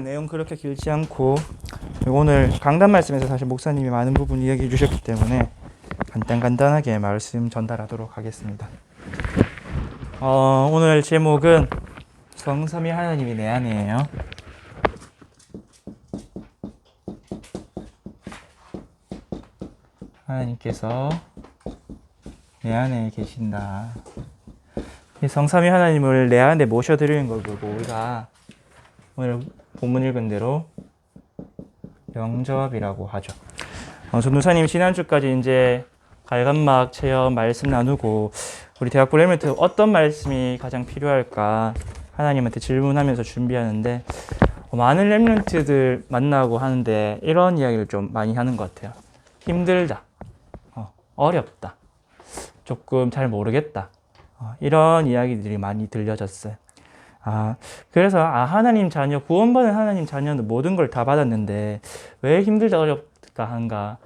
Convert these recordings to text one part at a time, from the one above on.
내용 그렇게 길지 않고 오늘 강단 말씀에서 사실 목사님이 많은 부분 이야기해 주셨기 때문에 간단하게 말씀 전달하도록 하겠습니다. 오늘 제목은 성삼위 하나님이 내 안이에요. 하나님께서 내 안에 계신다. 이 성삼위 하나님을 내 안에 모셔드리는 걸 보고 우리가 오늘 본문 읽은 대로 영접이라고 하죠. 전도사님 지난주까지 이제 갈감막 체험 말씀 나누고 우리 대학 브레멘트 어떤 말씀이 가장 필요할까 하나님한테 질문하면서 준비하는데 많은 렘넌트들 만나고 하는데 이런 이야기를 좀 많이 하는 것 같아요. 힘들다, 어렵다, 조금 잘 모르겠다, 이런 이야기들이 많이 들려졌어요. 그래서 하나님 자녀, 구원받은 하나님 자녀는 모든 걸 다 받았는데 왜 힘들다 어렵다 한가.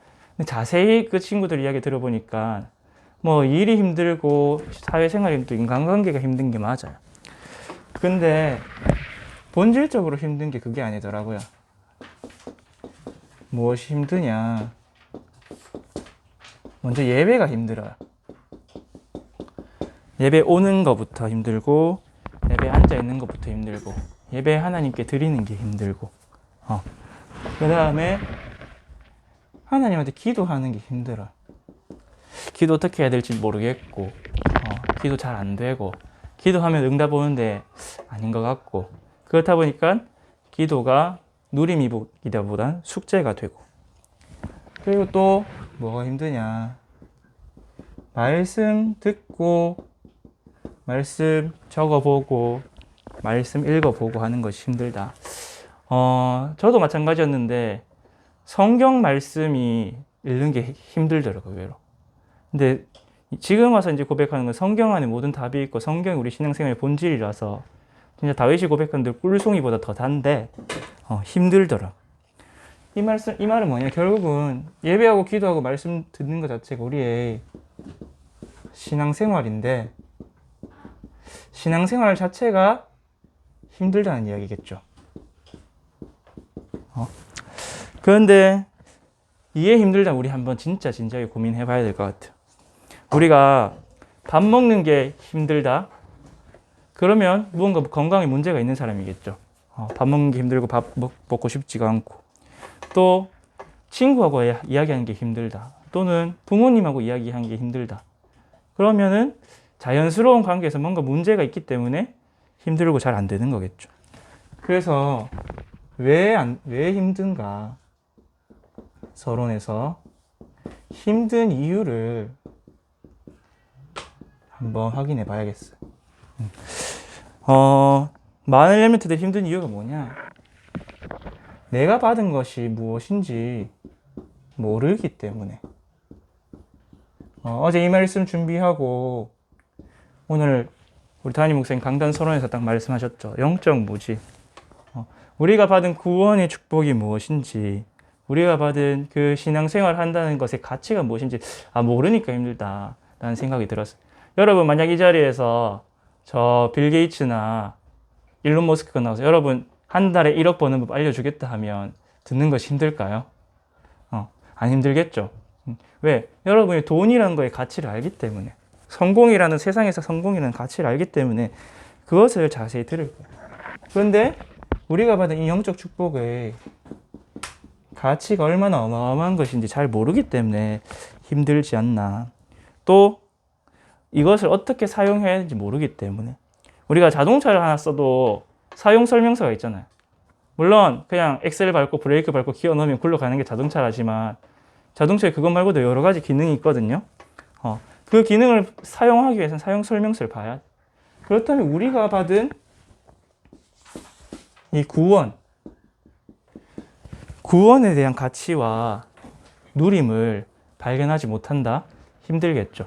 자세히 그 친구들 이야기 들어보니까 뭐 일이 힘들고 사회생활이 힘들고 인간관계가 힘든 게 맞아요. 근데 본질적으로 힘든 게 그게 아니더라고요. 무엇이 힘드냐. 먼저 예배가 힘들어요. 예배 오는 것부터 힘들고 예배 앉아 있는 것부터 힘들고 예배 하나님께 드리는 게 힘들고 그 다음에 하나님한테 기도하는 게 힘들어요. 기도 어떻게 해야 될지 모르겠고 기도 잘 안 되고 기도하면 응답 오는데 아닌 것 같고 그렇다 보니까 기도가 누림이기보단 숙제가 되고 그리고 또 뭐가 힘드냐. 말씀 듣고 말씀 적어보고 말씀 읽어보고 하는 것이 힘들다. 저도 마찬가지였는데 성경 말씀이 읽는 게 힘들더라고요. 의외로. 근데 지금 와서 이제 고백하는 건 성경 안에 모든 답이 있고 성경이 우리 신앙생활의 본질이라서 진짜 다윗이 고백한 대로 꿀송이보다 더 단데 힘들더라. 이 말은 뭐냐? 결국은 예배하고 기도하고 말씀 듣는 것 자체가 우리의 신앙생활인데 신앙생활 자체가 힘들다는 이야기겠죠. 그런데 이해 힘들다 우리 한번 진지하게 고민해 봐야 될 것 같아요. 우리가 밥 먹는 게 힘들다? 그러면 무언가 건강에 문제가 있는 사람이겠죠. 밥 먹는 게 힘들고 밥 먹고 싶지가 않고 또 친구하고 이야기하는 게 힘들다. 또는 부모님하고 이야기하는 게 힘들다. 그러면은 자연스러운 관계에서 뭔가 문제가 있기 때문에 힘들고 잘 안 되는 거겠죠. 그래서 왜 힘든가? 서론에서 힘든 이유를 한번 확인해 봐야겠어요. 많은 엘리멘트들 힘든 이유가 뭐냐? 내가 받은 것이 무엇인지 모르기 때문에. 어제 이 말씀 준비하고 오늘 우리 담임 목사님 강단 서론에서 딱 말씀하셨죠. 영적 무지. 우리가 받은 구원의 축복이 무엇인지, 우리가 받은 그 신앙생활 한다는 것의 가치가 무엇인지 모르니까 힘들다라는 생각이 들었어요. 여러분 만약 이 자리에서 저 빌 게이츠나 일론 머스크가 나와서 여러분 한 달에 1억 버는 법 알려주겠다 하면 듣는 것이 힘들까요? 안 힘들겠죠. 왜? 여러분이 돈이라는 거의 가치를 알기 때문에 성공이라는 세상에서 성공이라는 가치를 알기 때문에 그것을 자세히 들을 거예요. 그런데 우리가 받은 이 영적 축복의 가치가 얼마나 어마어마한 것인지 잘 모르기 때문에 힘들지 않나. 또 이것을 어떻게 사용해야 하는지 모르기 때문에 우리가 자동차를 하나 써도 사용 설명서가 있잖아요. 물론 그냥 엑셀 밟고 브레이크 밟고 기어 넣으면 굴러가는 게 자동차라지만 자동차에 그것 말고도 여러 가지 기능이 있거든요. 그 기능을 사용하기 위해서는 사용 설명서를 봐야 돼. 그렇다면 우리가 받은 이 구원에 대한 가치와 누림을 발견하지 못한다? 힘들겠죠.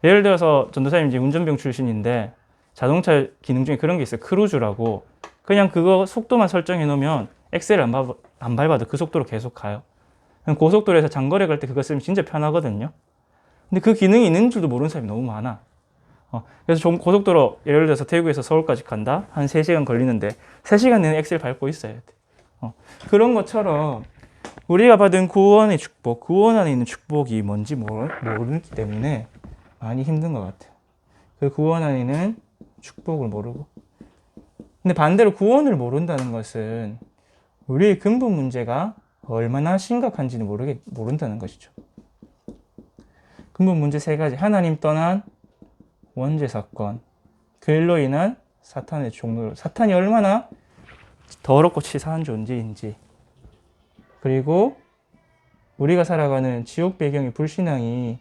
예를 들어서 전도사님 이제 운전병 출신인데 자동차 기능 중에 그런 게 있어요. 크루즈라고. 그냥 그거 속도만 설정해 놓으면 엑셀을 안 밟아도 그 속도로 계속 가요. 고속도로에서 장거리 갈 때 그거 쓰면 진짜 편하거든요. 근데 그 기능이 있는 줄도 모르는 사람이 너무 많아. 그래서 좀 고속도로 예를 들어서 대구에서 서울까지 간다? 한 3시간 걸리는데 3시간 내내 엑셀 밟고 있어야 돼. 그런 것처럼 우리가 받은 구원의 축복, 구원 안에 있는 축복이 뭔지 모르기 때문에 많이 힘든 것 같아요. 그 구원 안에 있는 축복을 모르고. 근데 반대로 구원을 모른다는 것은 우리의 근본 문제가 얼마나 심각한지는 모른다는 것이죠. 근본 문제 3가지. 하나님 떠난 원죄 사건, 그 일로 인한 사탄의 종노릇, 사탄이 얼마나 더럽고 치사한 존재인지, 그리고 우리가 살아가는 지옥 배경의 불신앙이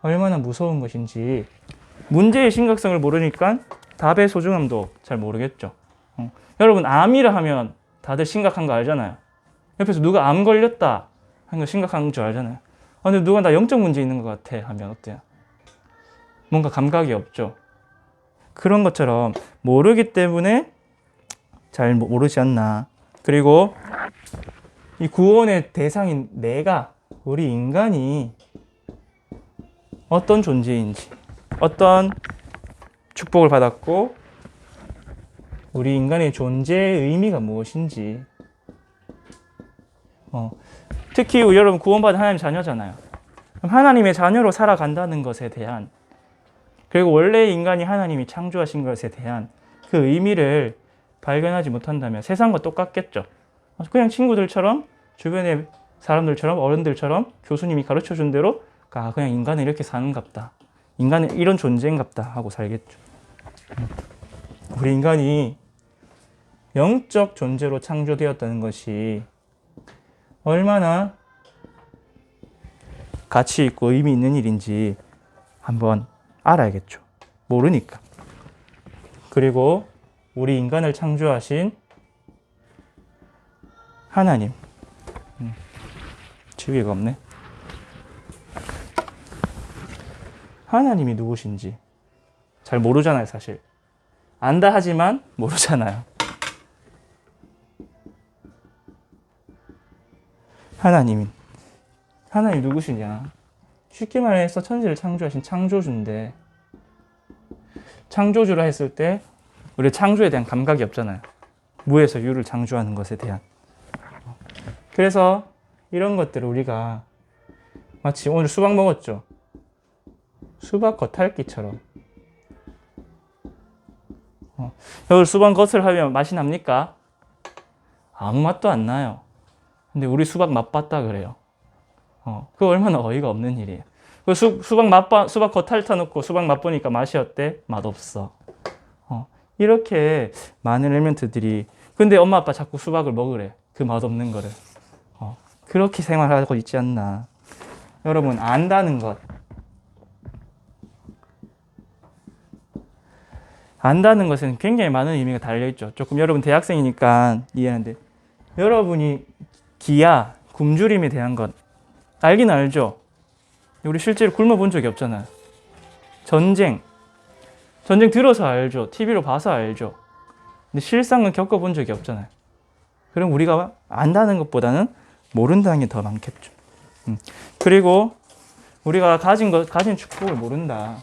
얼마나 무서운 것인지, 문제의 심각성을 모르니까 답의 소중함도 잘 모르겠죠. 여러분, 암이라 하면 다들 심각한 거 알잖아요. 옆에서 누가 암 걸렸다 하는 거 심각한 줄 알잖아요. 근데 누가 나 영적 문제 있는 것 같아 하면 어때요? 뭔가 감각이 없죠. 그런 것처럼 모르기 때문에 잘 모르지 않나. 그리고 이 구원의 대상인 내가, 우리 인간이 어떤 존재인지, 어떤 축복을 받았고 우리 인간의 존재의 의미가 무엇인지, 특히 여러분 구원받은 하나님 자녀잖아요. 그럼 하나님의 자녀로 살아간다는 것에 대한, 그리고 원래 인간이 하나님이 창조하신 것에 대한 그 의미를 발견하지 못한다면 세상과 똑같겠죠. 그냥 친구들처럼, 주변의 사람들처럼, 어른들처럼 교수님이 가르쳐준 대로 그냥 인간은 이렇게 사는갑다, 인간은 이런 존재인갑다 하고 살겠죠. 우리 인간이 영적 존재로 창조되었다는 것이 얼마나 가치 있고 의미 있는 일인지 한번 알아야겠죠. 모르니까. 그리고 우리 인간을 창조하신 하나님, 지우개가 없네. 하나님이 누구신지 잘 모르잖아요, 사실. 안다 하지만 모르잖아요. 하나님 누구시냐? 쉽게 말해서 천지를 창조하신 창조주인데, 창조주라 했을 때 우리 창조에 대한 감각이 없잖아요. 무에서 유를 창조하는 것에 대한. 그래서 이런 것들을 우리가 마치 오늘 수박 먹었죠. 수박 겉핥기처럼. 여기 수박 겉을 하면 맛이 납니까? 아무 맛도 안 나요. 근데 우리 수박 맛봤다 그래요. 그거 얼마나 어이가 없는 일이에요. 수박 겉 핥아놓고 수박 맛보니까 맛이 어때? 맛없어. 이렇게 많은 엘리멘트들이, 근데 엄마 아빠 자꾸 수박을 먹으래. 그 맛없는 거를. 그렇게 생활하고 있지 않나. 여러분, 안다는 것. 안다는 것은 굉장히 많은 의미가 달려있죠. 조금 여러분 대학생이니까 이해하는데, 여러분이 기아, 굶주림에 대한 것 알긴 알죠? 우리 실제로 굶어 본 적이 없잖아요. 전쟁 들어서 알죠. TV로 봐서 알죠. 근데 실상은 겪어본 적이 없잖아요. 그럼 우리가 안다는 것보다는 모른다는 게 더 많겠죠. 그리고 우리가 가진 축복을 모른다.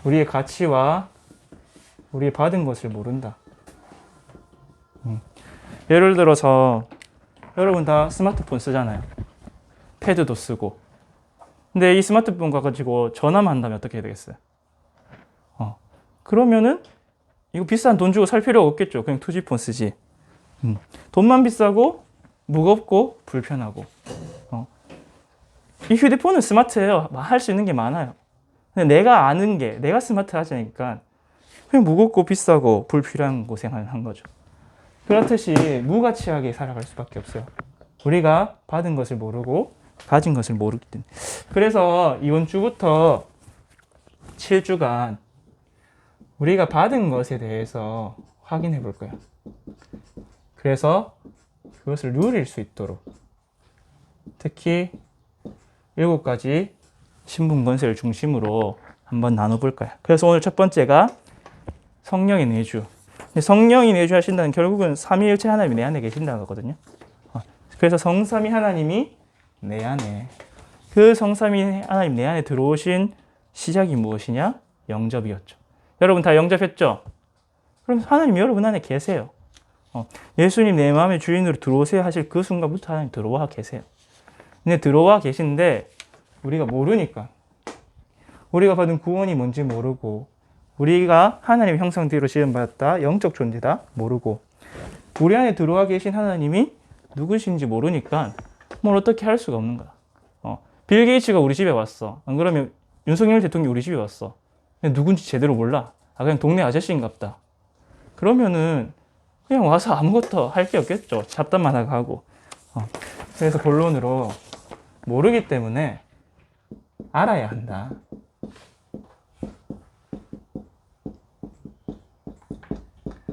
우리의 가치와 우리 받은 것을 모른다. 예를 들어서 여러분 다 스마트폰 쓰잖아요. 패드도 쓰고. 근데 이 스마트폰 가지고 전화만 한다면 어떻게 해야 되겠어요? 그러면은 이거 비싼 돈 주고 살 필요가 없겠죠. 그냥 투지폰 쓰지. 돈만 비싸고 무겁고 불편하고. 이 휴대폰은 스마트해요. 할 수 있는 게 많아요. 근데 내가 아는 게, 내가 스마트하자니까 그냥 무겁고 비싸고 불필요한 고생하는 거죠. 그렇듯이 무가치하게 살아갈 수밖에 없어요. 우리가 받은 것을 모르고 가진 것을 모르기 때문에. 그래서 이번 주부터 7주간 우리가 받은 것에 대해서 확인해 볼 거야. 그래서 그것을 누릴 수 있도록 특히 7가지 신분 권세를 중심으로 한번 나눠볼 거야. 그래서 오늘 첫 번째가 성령의 내주. 성령이 내주하신다는 결국은 삼위일체 하나님이 내 안에 계신다는 거거든요. 그래서 성삼위 하나님이 내 안에, 그 성삼위 하나님 내 안에 들어오신 시작이 무엇이냐? 영접이었죠. 여러분 다 영접했죠? 그럼 하나님 여러분 안에 계세요. 예수님 내 마음의 주인으로 들어오세요 하실 그 순간부터 하나님 들어와 계세요. 근데 들어와 계신데 우리가 모르니까, 우리가 받은 구원이 뭔지 모르고, 우리가 하나님의 형상대로 지음받았다, 영적 존재다 모르고, 우리 안에 들어와 계신 하나님이 누구신지 모르니까 뭘 어떻게 할 수가 없는 거야. 빌 게이츠가 우리 집에 왔어. 안 그러면 윤석열 대통령이 우리 집에 왔어. 누군지 제대로 몰라. 그냥 동네 아저씨인갑다. 그러면은 그냥 와서 아무것도 할 게 없겠죠. 잡담만 하고. 그래서 본론으로 모르기 때문에 알아야 한다.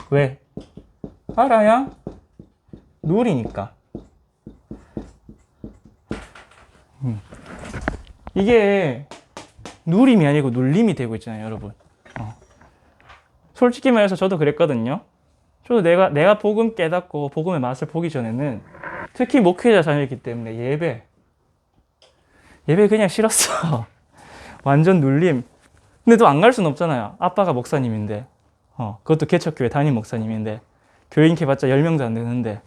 왜? 알아야 누리니까. 이게 누림이 아니고 눌림이 되고 있잖아요, 여러분. 솔직히 말해서 저도 그랬거든요. 저도 내가 복음 깨닫고 복음의 맛을 보기 전에는, 특히 목회자 자녀이기 때문에 예배 그냥 싫었어. 완전 눌림. 근데 또 안 갈 수는 없잖아요. 아빠가 목사님인데, 그것도 개척교회 담임 목사님인데, 교인 해봤자 10명도 안 되는데,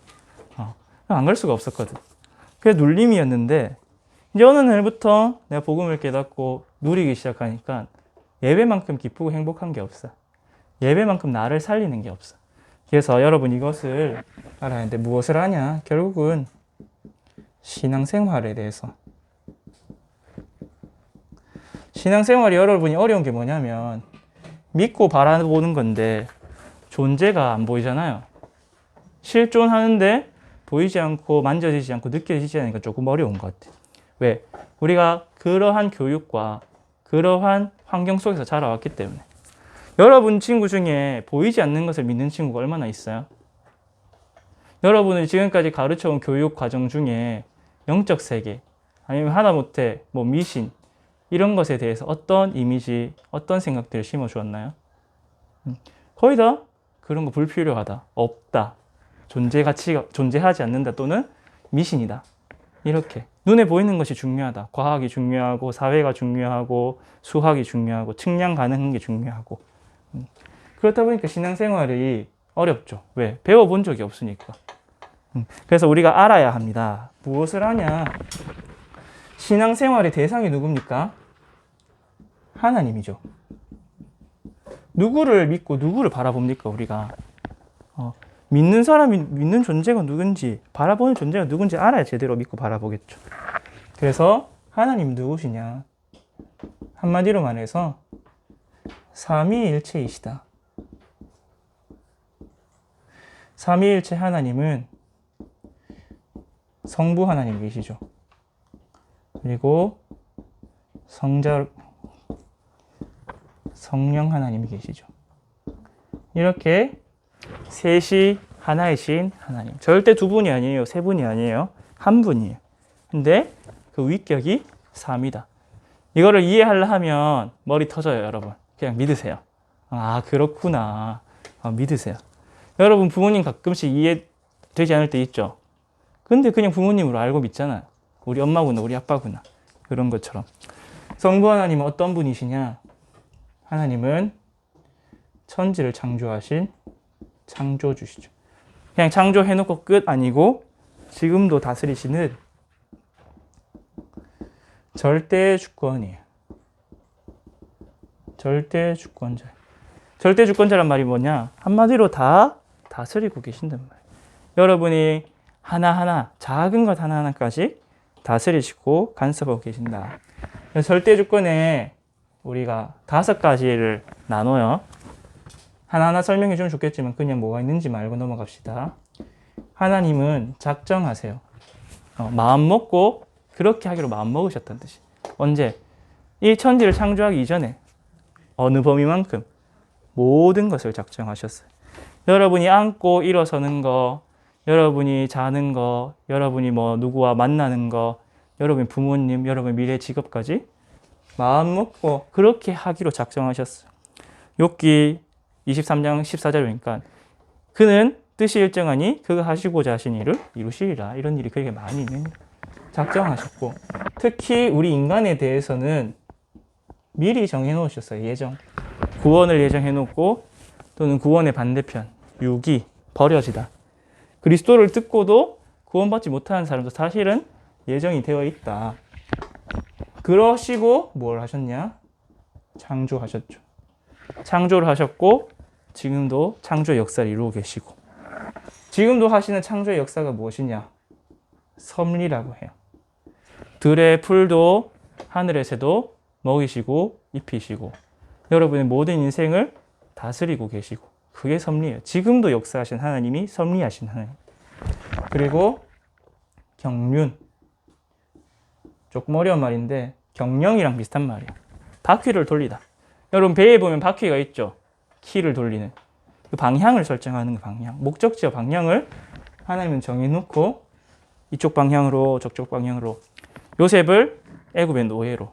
안 갈 수가 없었거든. 그게 눌림이었는데, 이제 어느 날부터 내가 복음을 깨닫고 누리기 시작하니까 예배만큼 기쁘고 행복한 게 없어. 예배만큼 나를 살리는 게 없어. 그래서 여러분 이것을 알아야 하는데, 무엇을 하냐? 결국은 신앙생활에 대해서. 신앙생활이 여러분이 어려운 게 뭐냐면, 믿고 바라보는 건데 존재가 안 보이잖아요. 실존하는데 보이지 않고 만져지지 않고 느껴지지 않으니까 조금 어려운 것 같아요. 왜? 우리가 그러한 교육과 그러한 환경 속에서 자라왔기 때문에. 여러분 친구 중에 보이지 않는 것을 믿는 친구가 얼마나 있어요? 여러분이 지금까지 가르쳐온 교육 과정 중에 영적 세계, 아니면 하다못해 미신, 이런 것에 대해서 어떤 이미지, 어떤 생각들을 심어주었나요? 거의 다 그런 거 불필요하다, 없다, 존재 가치가 존재하지 않는다, 또는 미신이다. 이렇게 눈에 보이는 것이 중요하다. 과학이 중요하고, 사회가 중요하고, 수학이 중요하고, 측량 가능한 게 중요하고. 그렇다 보니까 신앙생활이 어렵죠. 왜? 배워본 적이 없으니까. 그래서 우리가 알아야 합니다. 무엇을 하냐? 신앙생활의 대상이 누굽니까? 하나님이죠. 누구를 믿고 누구를 바라봅니까, 우리가? 믿는 사람이, 믿는 존재가 누군지, 바라보는 존재가 누군지 알아야 제대로 믿고 바라보겠죠. 그래서 하나님 누구시냐? 한마디로 말해서 삼위일체이시다. 삼위일체 하나님은 성부 하나님 계시죠. 그리고 성령 하나님이 계시죠. 이렇게 셋이 하나이신 하나님. 절대 두 분이 아니에요. 세 분이 아니에요. 한 분이에요. 근데 그 위격이 3이다. 이거를 이해하려 하면 머리 터져요, 여러분. 그냥 믿으세요. 아, 그렇구나. 믿으세요. 여러분 부모님 가끔씩 이해되지 않을 때 있죠. 근데 그냥 부모님으로 알고 믿잖아요. 우리 엄마구나, 우리 아빠구나. 그런 것처럼. 성부 하나님은 어떤 분이시냐? 하나님은 천지를 창조하신 창조주시죠. 그냥 창조해놓고 끝 아니고 지금도 다스리시는 절대 주권이에요. 절대 주권자. 절대 주권자란 말이 뭐냐? 한마디로 다 다스리고 계신단 말이에요. 여러분이 하나하나, 작은 것 하나하나까지 다스리시고 간섭하고 계신다. 절대 주권에 우리가 5가지를 나눠요. 하나하나 설명해 주면 좋겠지만 그냥 뭐가 있는지 말고 넘어갑시다. 하나님은 작정하세요. 마음 먹고 그렇게 하기로 마음 먹으셨다는 뜻이. 언제? 이 천지를 창조하기 이전에 어느 범위만큼 모든 것을 작정하셨어요. 여러분이 앉고 일어서는 거, 여러분이 자는 거, 여러분이 누구와 만나는 거, 여러분 부모님, 여러분 미래 직업까지 마음 먹고 그렇게 하기로 작정하셨어요. 욥기 23장 14절 보니까 그는 뜻이 일정하니 그가 하시고자 하신 일을 이루시리라. 이런 일이 그에게 많이 있는 작정하셨고, 특히 우리 인간에 대해서는 미리 정해 놓으셨어요. 예정. 구원을 예정해 놓고 또는 구원의 반대편 유기 버려지다. 그리스도를 듣고도 구원받지 못하는 사람도 사실은 예정이 되어 있다. 그러시고 뭘 하셨냐? 창조하셨죠. 창조를 하셨고 지금도 창조의 역사를 이루고 계시고 지금도 하시는 창조의 역사가 무엇이냐? 섭리라고 해요. 들의 풀도 하늘의 새도 먹이시고 입히시고 여러분의 모든 인생을 다스리고 계시고 그게 섭리예요. 지금도 역사하신 하나님이 섭리하신 하나님. 그리고 경륜. 조금 어려운 말인데 경영이랑 비슷한 말이에요. 바퀴를 돌리다. 여러분 배에 보면 바퀴가 있죠. 키를 돌리는. 그 방향을 설정하는 그 방향. 목적지와 방향을 하나님은 정해놓고 이쪽 방향으로 저쪽 방향으로 요셉을 애굽의 노예로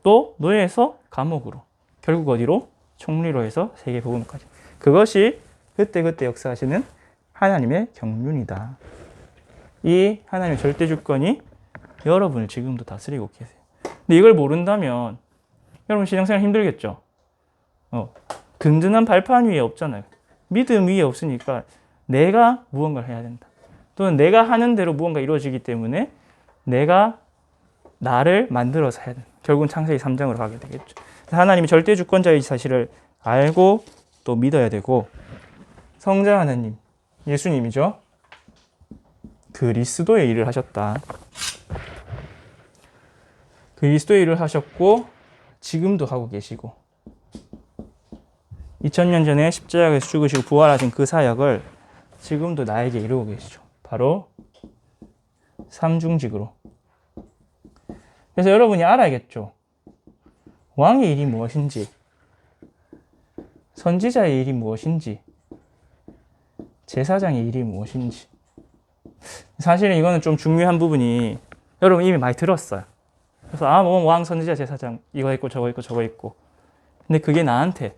또 노예에서 감옥으로 결국 어디로? 총리로 해서 세계복음까지. 그것이 그때그때 역사하시는 하나님의 경륜이다. 이 하나님의 절대 주권이 여러분을 지금도 다스리고 계세요. 근데 이걸 모른다면 여러분 신앙생활 힘들겠죠? 든든한 발판 위에 없잖아요. 믿음 위에 없으니까 내가 무언가를 해야 된다. 또는 내가 하는 대로 무언가 이루어지기 때문에 내가 나를 만들어서 해야 된다. 결국은 창세기 3장으로 가게 되겠죠. 하나님이 절대 주권자의 사실을 알고 또 믿어야 되고 성자 하나님, 예수님이죠. 그리스도의 일을 하셨다. 그리스도의 일을 하셨고 지금도 하고 계시고 2000년 전에 십자가에서 죽으시고 부활하신 그 사역을 지금도 나에게 이루고 계시죠. 바로 삼중직으로. 그래서 여러분이 알아야겠죠. 왕의 일이 무엇인지, 선지자의 일이 무엇인지, 제사장의 일이 무엇인지. 사실은 이거는 좀 중요한 부분이 여러분 이미 많이 들었어요. 그래서 뭐 왕, 선지자, 제사장 이거 있고 저거 있고 저거 있고. 근데 그게 나한테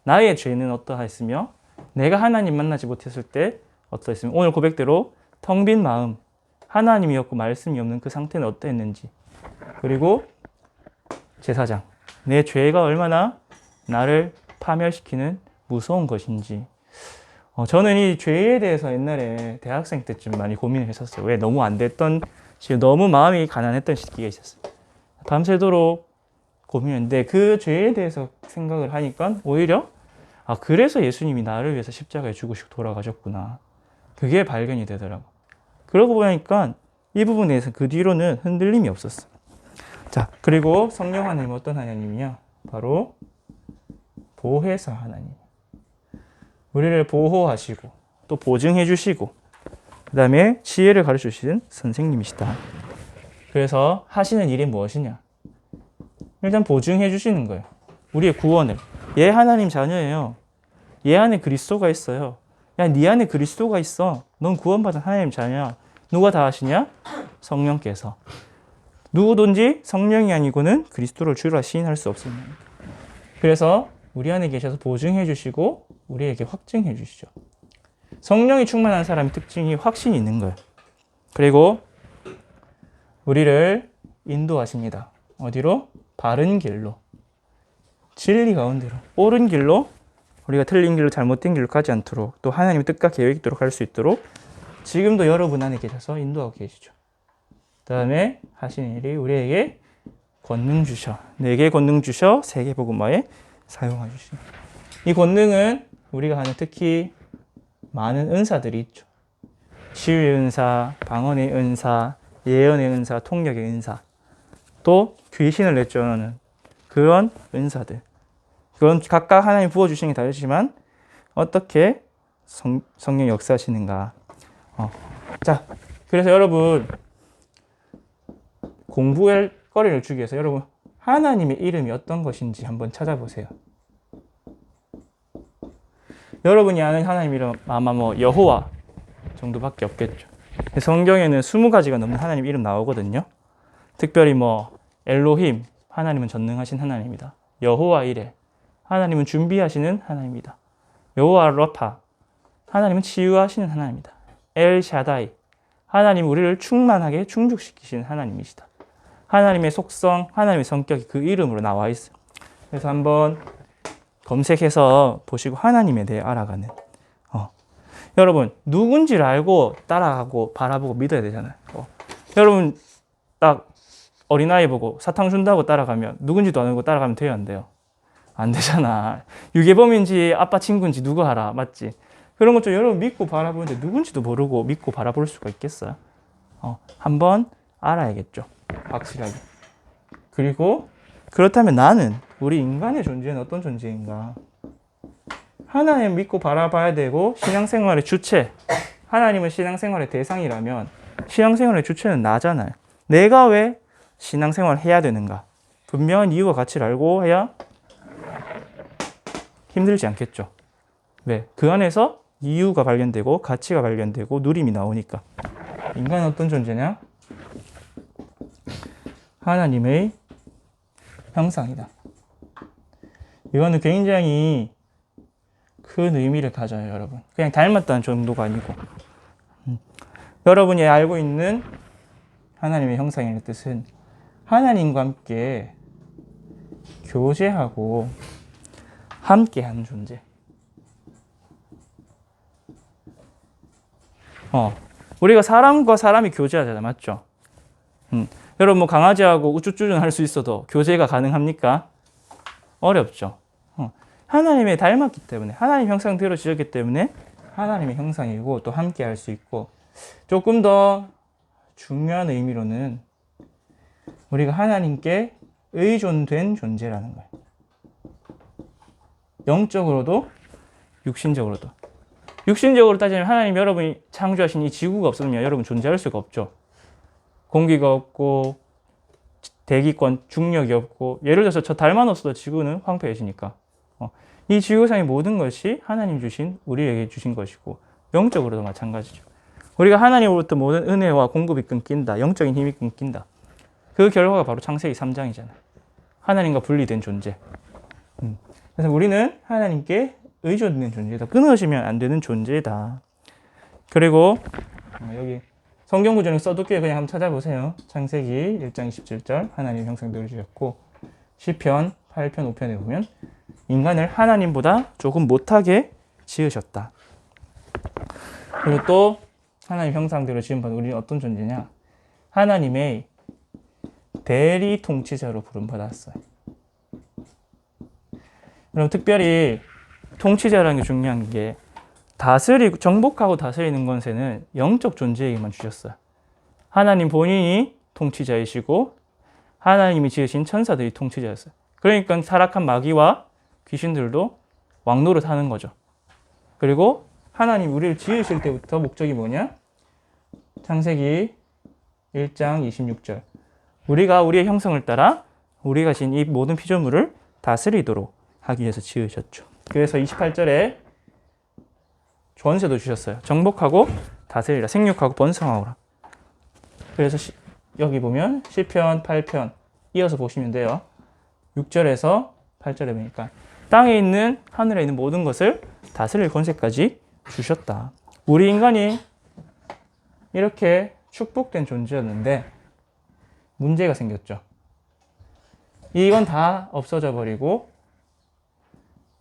나의 죄는 어떠하였으며 내가 하나님 만나지 못했을 때 어떠했으며 오늘 고백대로 텅 빈 마음, 하나님이 없고 말씀이 없는 그 상태는 어떠했는지. 그리고 제사장, 내 죄가 얼마나 나를 파멸시키는 무서운 것인지. 저는 이 죄에 대해서 옛날에 대학생 때쯤 많이 고민을 했었어요. 왜 너무 안 됐던, 지금 너무 마음이 가난했던 시기가 있었어요. 밤새도록 고민했는데 그 죄에 대해서 생각을 하니까 오히려 그래서 예수님이 나를 위해서 십자가에 죽으시고 돌아가셨구나. 그게 발견이 되더라고. 그러고 보니까 이 부분에 대해서 그 뒤로는 흔들림이 없었어. 자, 그리고 성령 하나님은 어떤 하나님이냐? 바로 보혜사 하나님. 우리를 보호하시고 또 보증해 주시고 그 다음에 지혜를 가르쳐 주시는 선생님이시다. 그래서 하시는 일이 무엇이냐? 일단 보증해 주시는 거예요. 우리의 구원을. 얘 하나님 자녀예요. 얘 안에 그리스도가 있어요. 야, 네 안에 그리스도가 있어. 넌 구원받은 하나님 자녀야. 누가 다 하시냐? 성령께서. 누구든지 성령이 아니고는 그리스도를 주라 시인할 수 없습니다. 그래서 우리 안에 계셔서 보증해 주시고 우리에게 확증해 주시죠. 성령이 충만한 사람의 특징이 확신이 있는 거예요. 그리고 우리를 인도하십니다. 어디로? 바른 길로. 진리 가운데로. 옳은 길로. 우리가 틀린 길로 잘못된 길로 가지 않도록 또 하나님의 뜻과 계획대로 갈 수 있도록 지금도 여러분 안에 계셔서 인도하고 계시죠. 그 다음에 하시는 일이 우리에게 권능 주셔. 4개 권능 주셔 세계복음화에 사용해 주시니. 이 권능은 우리가 하는 특히 많은 은사들이 있죠. 치유의 은사, 방언의 은사, 예언의 은사, 통역의 은사, 또 귀신을 내쫓는 그런 은사들. 그건 각각 하나님 부어주시는 게 다르지만 어떻게 성령 역사하시는가. 자, 그래서 여러분 공부할 거리를 주기 위해서 여러분 하나님의 이름이 어떤 것인지 한번 찾아보세요. 여러분이 아는 하나님 이름 아마 여호와 정도밖에 없겠죠. 성경에는 20가지가 넘는 하나님 이름 나오거든요. 특별히 엘로힘, 하나님은 전능하신 하나님이다. 여호와 이레, 하나님은 준비하시는 하나님이다. 여호와 라파, 하나님은 치유하시는 하나님이다. 엘 샤다이, 하나님 우리를 충만하게 충족시키시는 하나님이시다. 하나님의 속성, 하나님의 성격이 그 이름으로 나와 있어요. 그래서 한번 검색해서 보시고 하나님에 대해 알아가는. 여러분 누군지를 알고 따라가고 바라보고 믿어야 되잖아요. 여러분 딱 어린아이 보고 사탕 준다고 따라가면 누군지도 안 알고 따라가면 돼요, 안 돼요? 안 되잖아. 유괴범인지 아빠 친구인지 누구 알아, 맞지? 그런 것 좀 여러분 믿고 바라보는데 누군지도 모르고 믿고 바라볼 수가 있겠어요? 한번 알아야겠죠, 확실하게. 그리고 그렇다면 나는, 우리 인간의 존재는 어떤 존재인가? 하나님 믿고 바라봐야 되고, 신앙생활의 주체, 하나님은 신앙생활의 대상이라면 신앙생활의 주체는 나잖아요. 내가 왜 신앙생활을 해야 되는가? 분명한 이유와 가치를 알고 해야 힘들지 않겠죠. 왜? 그 안에서 이유가 발견되고 가치가 발견되고 누림이 나오니까. 인간은 어떤 존재냐? 하나님의 형상이다. 이거는 굉장히 큰 의미를 가져요, 여러분. 그냥 닮았다는 정도가 아니고. 여러분이 알고 있는 하나님의 형상이라는 뜻은 하나님과 함께 교제하고 함께하는 존재. 우리가 사람과 사람이 교제하잖아, 맞죠? 여러분 뭐 강아지하고 우쭈쭈는 할 수 있어도 교제가 가능합니까? 어렵죠. 하나님의 닮았기 때문에, 하나님 형상대로 지었기 때문에 하나님의 형상이고 또 함께 할 수 있고, 조금 더 중요한 의미로는 우리가 하나님께 의존된 존재라는 거예요. 영적으로도 육신적으로도. 육신적으로 따지면 하나님, 여러분이 창조하신 이 지구가 없으면 여러분 존재할 수가 없죠. 공기가 없고 대기권 중력이 없고, 예를 들어서 저 달만 없어도 지구는 황폐해지니까. 이 지구상의 모든 것이 하나님 주신, 우리에게 주신 것이고, 영적으로도 마찬가지죠. 우리가 하나님으로부터 모든 은혜와 공급이 끊긴다, 영적인 힘이 끊긴다. 그 결과가 바로 창세기 3장이잖아요. 하나님과 분리된 존재. 그래서 우리는 하나님께 의존된 존재다. 끊어지면 안 되는 존재다. 그리고 여기 성경 구절을 써둘게요. 그냥 한번 찾아보세요. 창세기 1장 27절 하나님 형상대로 주셨고, 시편 8편 5편에 보면 인간을 하나님보다 조금 못하게 지으셨다. 그리고 또 하나님 형상대로 지음받은 우리는 어떤 존재냐? 하나님의 대리 통치자로 부름받았어요. 여러분 특별히 통치자라는 게 중요한 게, 다스리고 정복하고 다스리는 것에는 영적 존재에게만 주셨어요. 하나님 본인이 통치자이시고 하나님이 지으신 천사들이 통치자였어요. 그러니까 타락한 마귀와 귀신들도 왕노릇 하는 거죠. 그리고 하나님 우리를 지으실 때부터 목적이 뭐냐? 창세기 1장 26절. 우리가 우리의 형성을 따라 우리가 지은 이 모든 피조물을 다스리도록 하기 위해서 지으셨죠. 그래서 28절에 권세도 주셨어요. 정복하고 다스리라, 생육하고 번성하오라. 그래서 여기 보면 시편 8편 이어서 보시면 돼요. 6절에서 8절에 보니까 땅에 있는, 하늘에 있는 모든 것을 다스릴 권세까지 주셨다. 우리 인간이 이렇게 축복된 존재였는데 문제가 생겼죠. 이건 다 없어져 버리고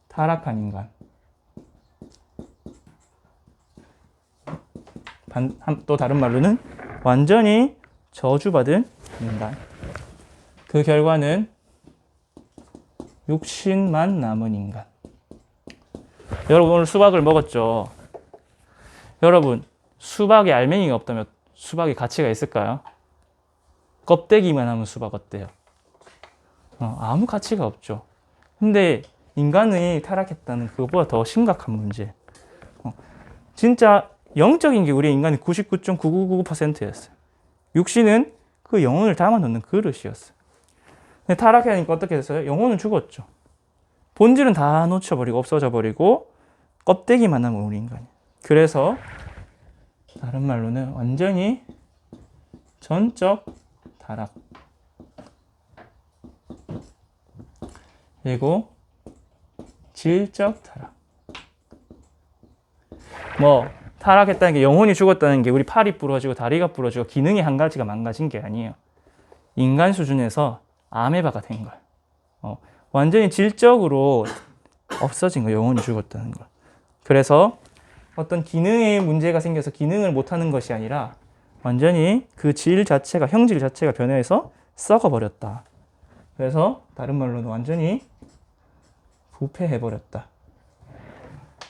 타락한 인간, 또 다른 말로는 완전히 저주받은 인간. 그 결과는 육신만 남은 인간. 여러분 오늘 수박을 먹었죠? 여러분 수박에 알맹이가 없다면 수박에 가치가 있을까요? 껍데기만 하면 수박 어때요? 아무 가치가 없죠. 근데 인간이 타락했다는 그것보다 더 심각한 문제. 진짜 영적인 게 우리 인간의 99.9999%였어요. 육신은 그 영혼을 담아놓는 그릇이었어요. 근데 타락하니까 어떻게 됐어요? 영혼은 죽었죠. 본질은 다 놓쳐버리고 없어져 버리고 껍데기만 남은 우리 인간이. 그래서 다른 말로는 완전히 전적 타락. 그리고 질적 타락. 타락했다는 게, 영혼이 죽었다는 게 우리 팔이 부러지고 다리가 부러지고 기능이 한 가지가 망가진 게 아니에요. 인간 수준에서 아메바가 된 거예요. 완전히 질적으로 없어진 거예요. 영혼이 죽었다는 걸. 그래서 어떤 기능에 문제가 생겨서 기능을 못하는 것이 아니라 완전히 그 질 자체가, 형질 자체가 변해서 썩어버렸다. 그래서 다른 말로는 완전히 부패해버렸다.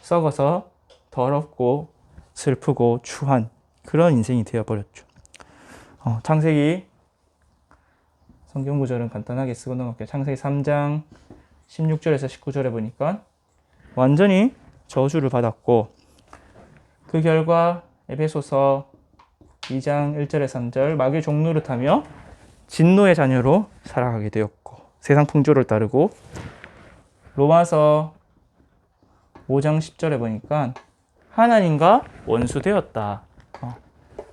썩어서 더럽고 슬프고 추한 그런 인생이 되어버렸죠. 창세기 성경 구절은 간단하게 쓰고 넘어갈게요. 창세기 3장 16절에서 19절에 보니까 완전히 저주를 받았고 그 결과 에베소서 2장 1절에서 3절 마귀의 종노릇하며 진노의 자녀로 살아가게 되었고 세상 풍조를 따르고 로마서 5장 10절에 보니까 하나님과 원수되었다.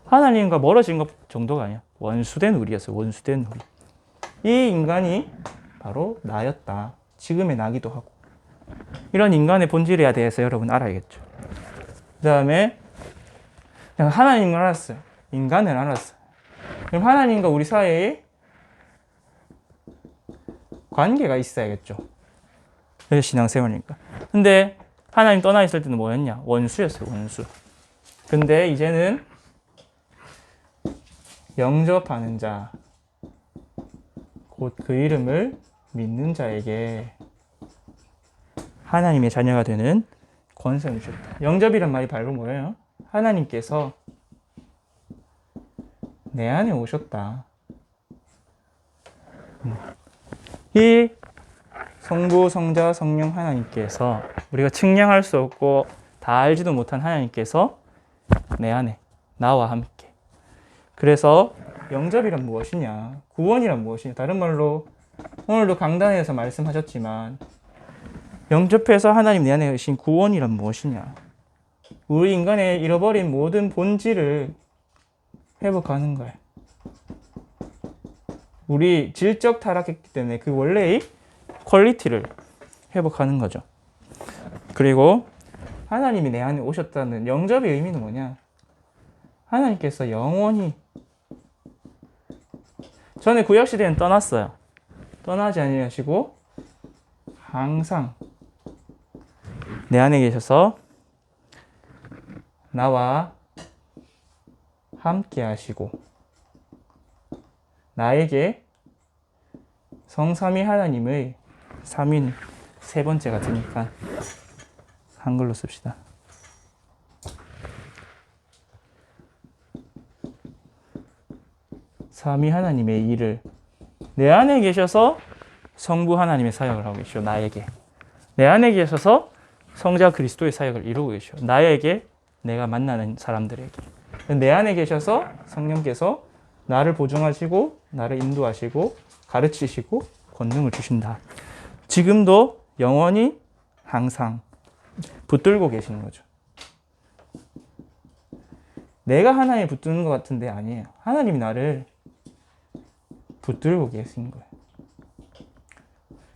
하나님과 멀어진 것 정도가 아니야. 원수된 우리였어요. 원수된 우리. 이 인간이 바로 나였다. 지금의 나기도 하고. 이런 인간의 본질에 대해서 여러분 알아야겠죠. 그 다음에 하나님을 알았어요. 인간을 알았어요. 그럼 하나님과 우리 사이에 관계가 있어야겠죠. 그래서 신앙생활이니까. 근데 하나님 떠나 있을 때는 뭐였냐? 원수였어요. 원수. 근데 이제는 영접하는 자, 곧 그 이름을 믿는 자에게 하나님의 자녀가 되는 권세를 주셨다. 영접이란 말이 바로 뭐예요? 하나님께서 내 안에 오셨다. 이 성부, 성자, 성령 하나님께서 우리가 측량할 수 없고 다 알지도 못한 하나님께서 내 안에 나와 함께. 그래서 영접이란 무엇이냐? 구원이란 무엇이냐? 다른 말로 오늘도 강단에서 말씀하셨지만 영접해서 하나님 내 안에 계신 구원이란 무엇이냐? 우리 인간의 잃어버린 모든 본질을 회복하는 거예요. 우리 질적 타락했기 때문에 그 원래의 퀄리티를 회복하는 거죠. 그리고 하나님이 내 안에 오셨다는 영접의 의미는 뭐냐? 하나님께서 영원히 전에 구약시대는 떠났어요. 떠나지 아니하시고 항상 내 안에 계셔서 나와 함께 하시고 나에게 성삼위 하나님의 삼위는 세 번째가 되니까 한글로 씁시다. 삼위 하나님의 일을 내 안에 계셔서 성부 하나님의 사역을 하고 계시오. 나에게. 내 안에 계셔서 성자 그리스도의 사역을 이루고 계시오. 나에게, 내가 만나는 사람들에게. 내 안에 계셔서 성령께서 나를 보증하시고 나를 인도하시고 가르치시고 권능을 주신다. 지금도 영원히 항상 붙들고 계시는 거죠. 내가 하나님을 붙드는 것 같은데 아니에요. 하나님이 나를 붙들고 계신 거예요.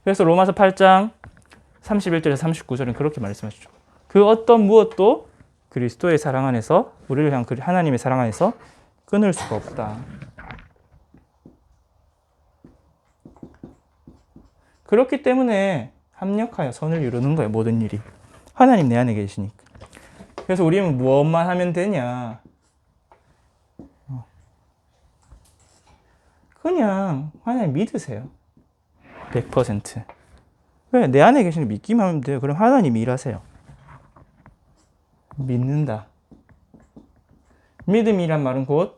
그래서 로마서 8장 31절에서 39절은 그렇게 말씀하시죠. 그 어떤 무엇도 그리스도의 사랑 안에서 우리를 향한 하나님의 사랑 안에서 끊을 수가 없다. 그렇기 때문에 합력하여 선을 이루는 거예요. 모든 일이. 하나님 내 안에 계시니까. 그래서 우리는 무엇만 하면 되냐? 그냥 하나님 믿으세요. 100%. 왜? 내 안에 계시는 믿기만 하면 돼요. 그럼 하나님이 일하세요. 믿는다. 믿음이란 말은 곧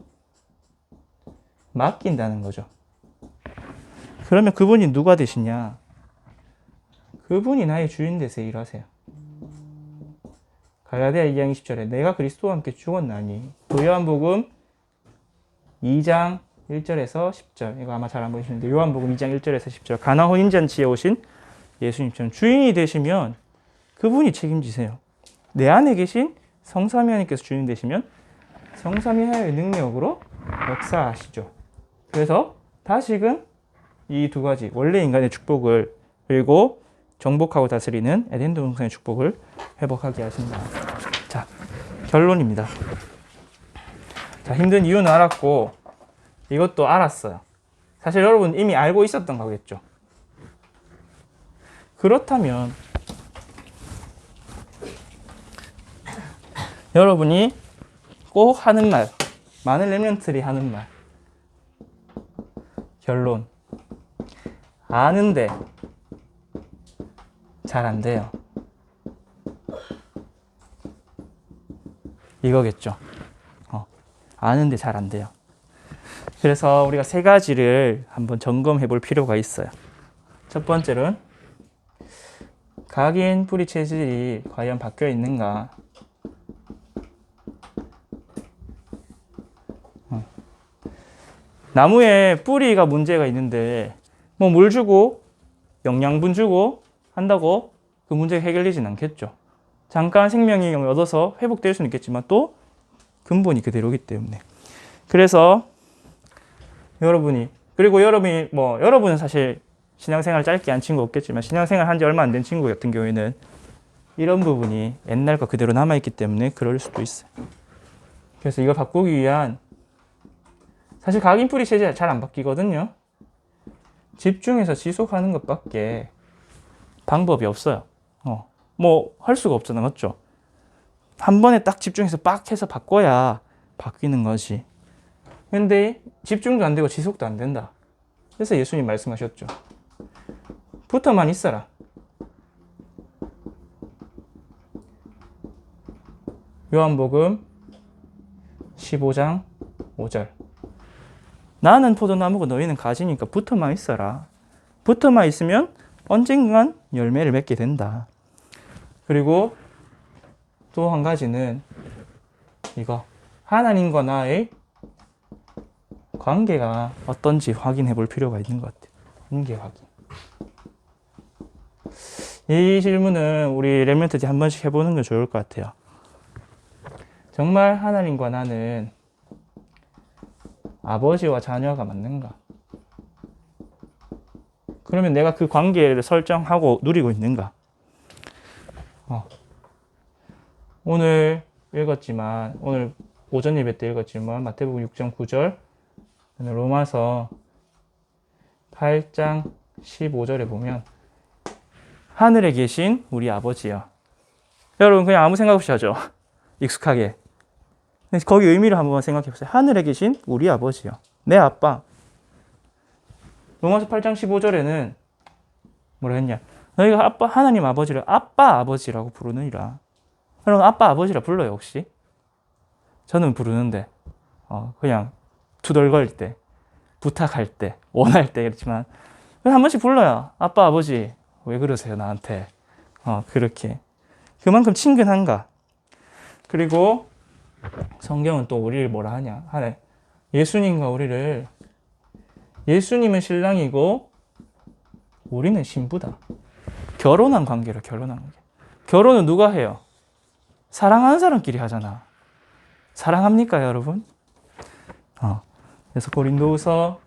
맡긴다는 거죠. 그러면 그분이 누가 되시냐? 그분이 나의 주인 되서 일하세요. 갈라디아 2장 20절에 내가 그리스도와 함께 죽었나니. 요한복음 2장 1절에서 10절. 이거 아마 잘 안 보이시는데 요한복음 2장 1절에서 10절. 가나 혼인잔치에 오신 예수님처럼 주인이 되시면 그분이 책임지세요. 내 안에 계신 성삼위 하나님께서 주인 되시면 성삼위 하나님의 능력으로 역사하시죠. 그래서 다시금 이 두 가지 원래 인간의 축복을 그리고 정복하고 다스리는 에덴 동산의 축복을 회복하게 하신다. 자, 결론입니다. 자, 힘든 이유는 알았고 이것도 알았어요. 사실 여러분 이미 알고 있었던 거겠죠. 그렇다면 여러분이 꼭 하는 말, 많은 랩런트들이 하는 말, 결론, 아는데 잘 안 돼요. 이거겠죠. 아는데 잘 안 돼요. 그래서 우리가 세 가지를 한번 점검해 볼 필요가 있어요. 첫 번째로는 각인 뿌리 체질이 과연 바뀌어 있는가. 나무에 뿌리가 문제가 있는데 뭐 물 주고 영양분 주고 한다고 그 문제가 해결되진 않겠죠. 잠깐 생명이 얻어서 회복될 수는 있겠지만 또 근본이 그대로기 때문에. 그래서 여러분이 여러분은 사실 신앙생활 짧게 한 친구 없겠지만 신앙생활 한 지 얼마 안 된 친구 같은 경우에는 이런 부분이 옛날 거 그대로 남아있기 때문에 그럴 수도 있어요. 그래서 이걸 바꾸기 위한 사실 각인뿌리 체질 잘 안 바뀌거든요. 집중해서 지속하는 것밖에 방법이 없어요. 뭐 할 수가 없잖아, 맞죠? 한 번에 딱 집중해서 빡 해서 바꿔야 바뀌는 거지. 근데 집중도 안 되고 지속도 안 된다. 그래서 예수님 말씀하셨죠. 붙어만 있어라. 요한복음 15장 5절. 나는 포도나무고 너희는 가지니까 붙어만 있어라. 붙어만 있으면 언젠간 열매를 맺게 된다. 그리고 또 한 가지는 이거. 하나님과 나의 관계가 어떤지 확인해 볼 필요가 있는 것 같아요. 관계 확인. 이 질문은 우리 랩런트들이 한 번씩 해보는 게 좋을 것 같아요. 정말 하나님과 나는 아버지와 자녀가 맞는가? 그러면 내가 그 관계를 설정하고 누리고 있는가? 오늘 오전 예배 때 읽었지만 마태복음 6장 9절, 로마서 8장 15절에 보면 하늘에 계신 우리 아버지요. 여러분 그냥 아무 생각 없이 하죠. 익숙하게. 거기 의미를 한번 생각해 보세요. 하늘에 계신 우리 아버지요. 내 아빠. 로마서 8장 15절에는 뭐라 했냐? 너희가 하나님 아버지를 아빠 아버지라고 부르느니라. 여러분 아빠 아버지라 불러요 혹시? 저는 부르는데 그냥 투덜거릴 때, 부탁할 때, 원할 때 그렇지만 한 번씩 불러요. 아빠 아버지 왜 그러세요 나한테? 그렇게 그만큼 친근한가. 그리고 성경은 또 우리를 뭐라 하냐 하네. 예수님은 신랑이고 우리는 신부다. 결혼한 관계로 결혼한 관계. 결혼은 누가 해요? 사랑하는 사람끼리 하잖아. 사랑합니까 여러분? 그래서 고린도후서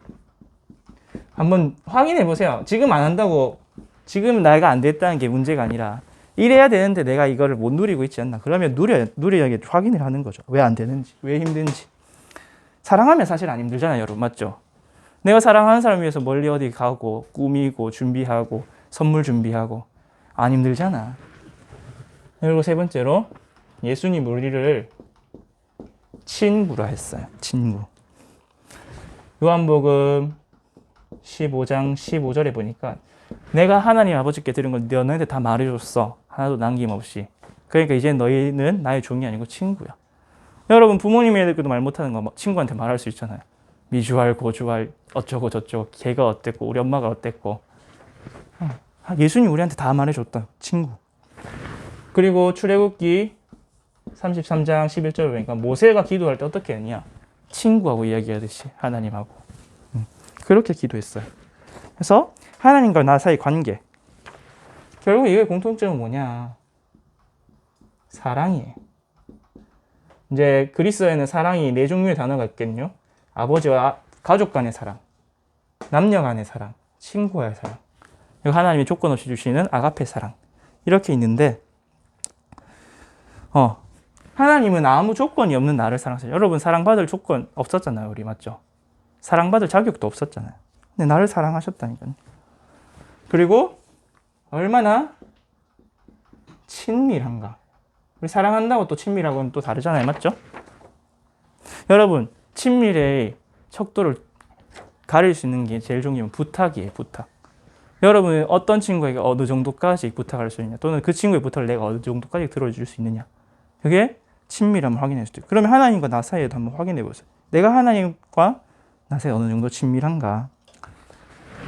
한번 확인해 보세요. 지금 안 한다고 지금 나이가 안 됐다는 게 문제가 아니라 이래야 되는데 내가 이거를 못 누리고 있지 않나. 그러면 누려야 확인을 하는 거죠. 왜 안 되는지, 왜 힘든지. 사랑하면 사실 안 힘들잖아요 여러분, 맞죠? 내가 사랑하는 사람 위해서 멀리 어디 가고 꾸미고 준비하고 선물 준비하고 안 힘들잖아. 그리고 세 번째로 예수님 우리를 친구라 했어요. 친구. 요한복음 15장 15절에 보니까 내가 하나님 아버지께 들은 걸 너희한테 다 말해줬어. 하나도 남김없이. 그러니까 이제 너희는 나의 종이 아니고 친구야. 여러분 부모님에게도 말 못하는 거 친구한테 말할 수 있잖아요. 미주알 고주알 어쩌고 저쩌고 걔가 어땠고 우리 엄마가 어땠고. 예수님 우리한테 다 말해줬다. 친구. 그리고 출애굽기 33장 11절에 보니까 모세가 기도할 때 어떻게 했냐? 친구하고 이야기하듯이 하나님하고 그렇게 기도했어요. 그래서 하나님과 나 사이 관계. 결국 이게 공통점은 뭐냐? 사랑이에요. 이제 그리스어에는 사랑이 네 종류의 단어가 있겠죠. 아버지와 가족 간의 사랑, 남녀 간의 사랑, 친구와의 사랑, 그리고 하나님이 조건 없이 주시는 아가페 사랑. 이렇게 있는데 하나님은 아무 조건이 없는 나를 사랑하세요. 여러분 사랑받을 조건 없었잖아요. 우리 맞죠? 사랑받을 자격도 없었잖아요. 근데 나를 사랑하셨다니까요. 그리고 얼마나 친밀한가. 우리 사랑한다고 또 친밀하고는 또 다르잖아요. 맞죠? 여러분, 친밀의 척도를 가릴 수 있는 게 제일 중요한 건 부탁이에요. 부탁. 여러분은 어떤 친구에게 어느 정도까지 부탁할 수 있냐, 또는 그 친구의 부탁을 내가 어느 정도까지 들어줄 수 있느냐, 그게 친밀함을 확인할 수도 있고. 그러면 하나님과 나 사이에도 한번 확인해 보세요. 내가 하나님과 나 사이에 어느 정도 친밀한가.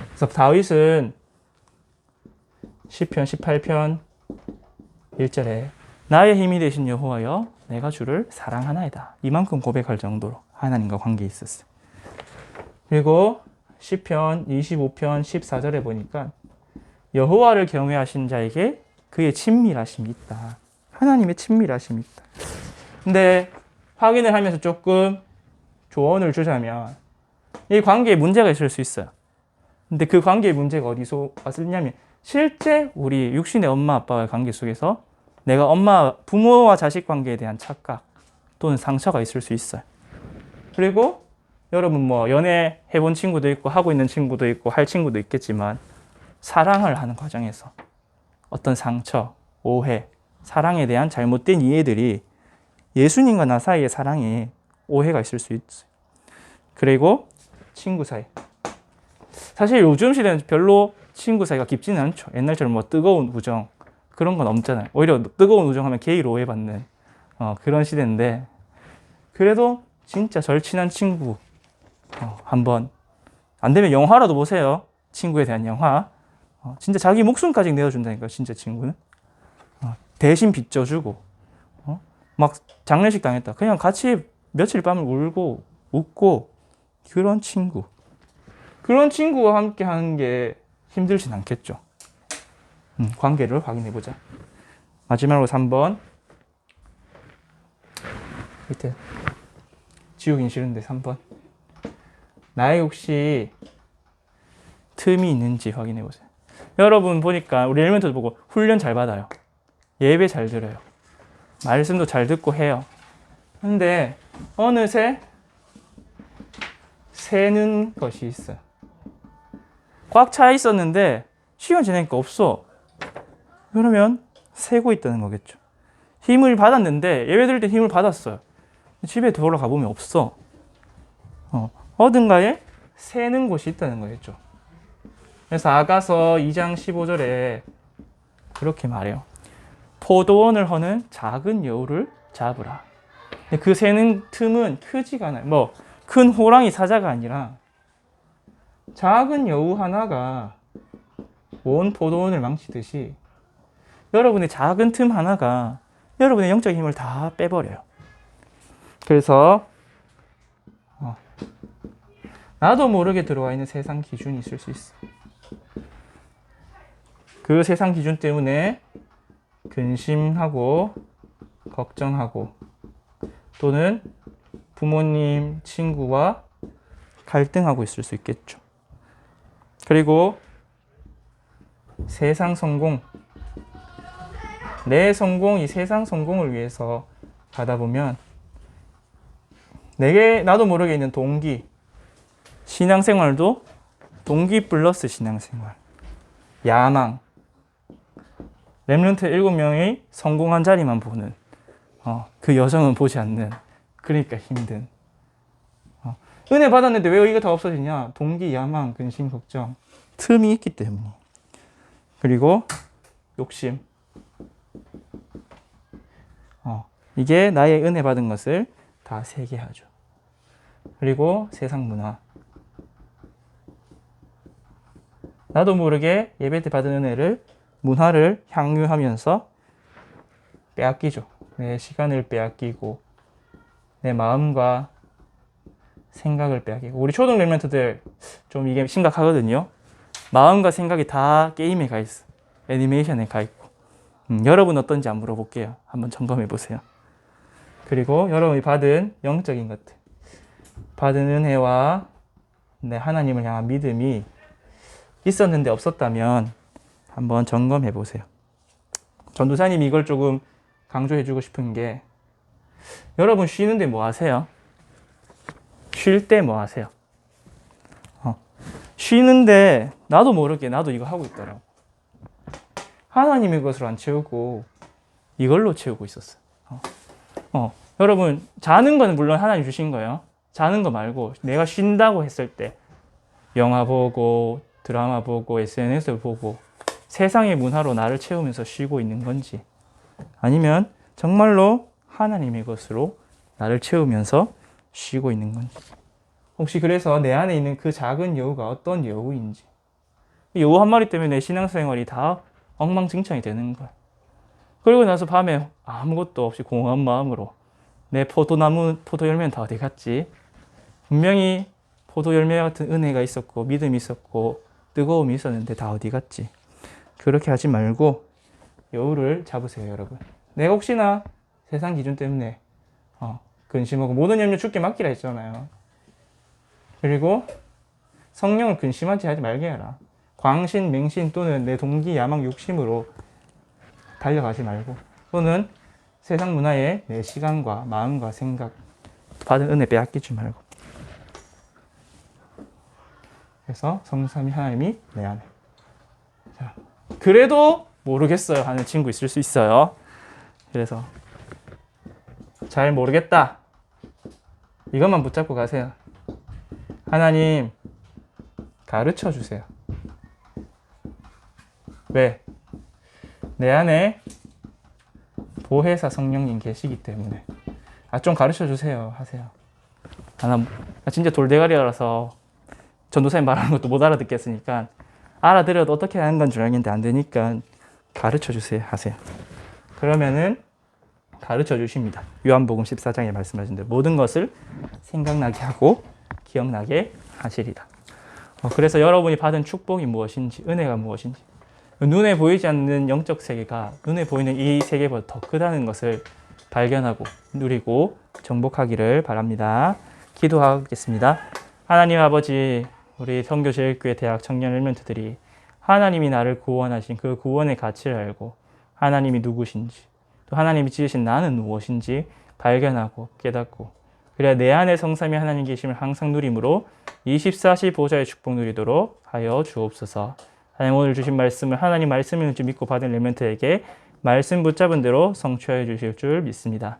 그래서 다윗은 시편 18편 1절에 나의 힘이 되신 여호와여 내가 주를 사랑하나이다, 이만큼 고백할 정도로 하나님과 관계에 있었어요. 그리고 시편 25편 14절에 보니까 여호와를 경외하신 자에게 그의 친밀하심이 있다. 하나님의 친밀하심이 있다. 근데 확인을 하면서 조금 조언을 주자면 이 관계에 문제가 있을 수 있어요. 근데 그 관계의 문제가 어디서 왔느냐면 실제 우리 육신의 엄마 아빠의 관계 속에서 내가 부모와 자식 관계에 대한 착각 또는 상처가 있을 수 있어요. 그리고 여러분 뭐 연애 해본 친구도 있고 하고 있는 친구도 있고 할 친구도 있겠지만 사랑을 하는 과정에서 어떤 상처, 오해, 사랑에 대한 잘못된 이해들이 예수님과 나 사이의 사랑에 오해가 있을 수 있어요. 그리고 친구 사이. 사실 요즘 시대는 별로 친구 사이가 깊지는 않죠. 옛날처럼 뭐 뜨거운 우정 그런 건 없잖아요. 오히려 뜨거운 우정하면 게이로 오해받는 그런 시대인데, 그래도 진짜 절친한 친구 한번 안 되면 영화라도 보세요. 친구에 대한 영화. 진짜 자기 목숨까지 내어준다니까요. 진짜 친구는 대신 빚져주고 막 장례식 당했다 그냥 같이 며칠 밤을 울고 웃고, 그런 친구와 함께 하는 게 힘들진 않겠죠. 관계를 확인해 보자. 마지막으로 3번 밑에 지우긴 싫은데 3번 나에 혹시 틈이 있는지 확인해 보세요. 여러분 보니까 우리 엘멘트도 보고 훈련 잘 받아요. 예배 잘 들어요. 말씀도 잘 듣고 해요. 근데 어느새 새는 것이 있어요. 꽉 차 있었는데 시간 지나니까 없어. 그러면 새고 있다는 거겠죠. 힘을 받았는데 예배 드릴 때 힘을 받았어요. 집에 돌아가 보면 없어. 어딘가에 새는 곳이 있다는 거겠죠. 그래서 아가서 2장 15절에 그렇게 말해요. 포도원을 허는 작은 여우를 잡으라. 그 새는 틈은 크지가 않아요. 뭐 큰 호랑이 사자가 아니라 작은 여우 하나가 온 포도원을 망치듯이 여러분의 작은 틈 하나가 여러분의 영적 힘을 다 빼버려요. 그래서 나도 모르게 들어와 있는 세상 기준이 있을 수 있어. 그 세상 기준 때문에 근심하고 걱정하고 또는 부모님, 친구와 갈등하고 있을 수 있겠죠. 그리고 세상 성공, 내 성공이 세상 성공을 위해서 가다 보면 나도 모르게 있는 동기, 신앙생활도 동기 플러스 신앙생활, 야망, 렘넌트 7명이 성공한 자리만 보는 그 여정은 보지 않는, 그러니까 힘든. 은혜 받았는데 왜 의의가 다 없어지냐? 동기, 야망, 근심, 걱정, 틈이 있기 때문에. 그리고 욕심. 이게 나의 은혜 받은 것을 다 세게 하죠. 그리고 세상 문화. 나도 모르게 예배 때 받은 은혜를, 문화를 향유하면서 빼앗기죠. 내 시간을 빼앗기고 내 마음과 생각을 빼앗기고. 우리 초등 렘넌트들 좀 이게 심각하거든요. 마음과 생각이 다 게임에 가 있어. 애니메이션에 가 있고. 여러분 어떤지 한번 물어볼게요. 한번 점검해 보세요. 그리고 여러분이 받은 영적인 것들, 받은 은혜와 내 하나님을 향한 믿음이 있었는데 없었다면 한번 점검해 보세요. 전도사님이 이걸 조금 강조해 주고 싶은 게, 여러분 쉬는데 뭐 하세요? 쉴 때 뭐 하세요? 쉬는데 나도 모르게 나도 이거 하고 있더라고. 하나님의 것으로 안 채우고 이걸로 채우고 있었어요. 여러분, 자는 거는 물론 하나님 주신 거예요. 자는 거 말고 내가 쉰다고 했을 때 영화 보고 드라마 보고 SNS 보고 세상의 문화로 나를 채우면서 쉬고 있는 건지, 아니면 정말로 하나님의 것으로 나를 채우면서 쉬고 있는 건지. 혹시 그래서 내 안에 있는 그 작은 여우가 어떤 여우인지, 여우 한 마리 때문에 내 신앙생활이 다 엉망진창이 되는 거야. 그리고 나서 밤에 아무것도 없이 공허한 마음으로 내 포도 열매는 다 어디 갔지? 분명히 포도 열매 같은 은혜가 있었고 믿음이 있었고 뜨거움이 있었는데 다 어디 갔지? 그렇게 하지 말고 여우를 잡으세요, 여러분. 내가 혹시나 세상 기준 때문에 근심하고 모든 염려 주께 맡기라 했잖아요. 그리고 성령을 근심하지 말게 해라. 광신, 맹신 또는 내 동기, 야망, 욕심으로 달려가지 말고, 또는 세상 문화에 내 시간과 마음과 생각, 받은 은혜 빼앗기지 말고. 그래서 성삼위 하나님이 내 안에. 자, 그래도 모르겠어요 하는 친구 있을 수 있어요. 그래서 잘 모르겠다, 이것만 붙잡고 가세요. 하나님 가르쳐 주세요. 왜? 내 안에 보혜사 성령님 계시기 때문에. 좀 가르쳐 주세요 하세요. 나 진짜 돌대가리라서 전도사님 말하는 것도 못 알아듣겠으니까, 알아들어도 어떻게 하는 건 줄 알겠는데 안 되니까 가르쳐 주세요 하세요. 그러면은 가르쳐 주십니다. 요한복음 14장에 말씀하신 대로 모든 것을 생각나게 하고 기억나게 하시리라. 그래서 여러분이 받은 축복이 무엇인지, 은혜가 무엇인지, 눈에 보이지 않는 영적 세계가 눈에 보이는 이 세계보다 더 크다는 것을 발견하고 누리고 정복하기를 바랍니다. 기도하겠습니다. 하나님 아버지, 우리 선교제일교회 대학 청년 엘멘트들이 하나님이 나를 구원하신 그 구원의 가치를 알고 하나님이 누구신지, 또 하나님이 지으신 나는 무엇인지 발견하고 깨닫고, 그래야 내 안에 성삼위 하나님 계심을 항상 누림으로 24시 보좌의 축복 누리도록 하여 주옵소서. 하나님, 오늘 주신 말씀을 하나님 말씀인 줄 믿고 받은 엘멘트에게 말씀 붙잡은 대로 성취하여 주실 줄 믿습니다.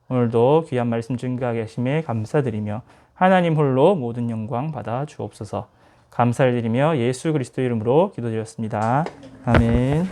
오늘도 귀한 말씀 증거하게 하심에 감사드리며 하나님 홀로 모든 영광 받아 주옵소서. 감사를 드리며 예수 그리스도 이름으로 기도드렸습니다. 아멘.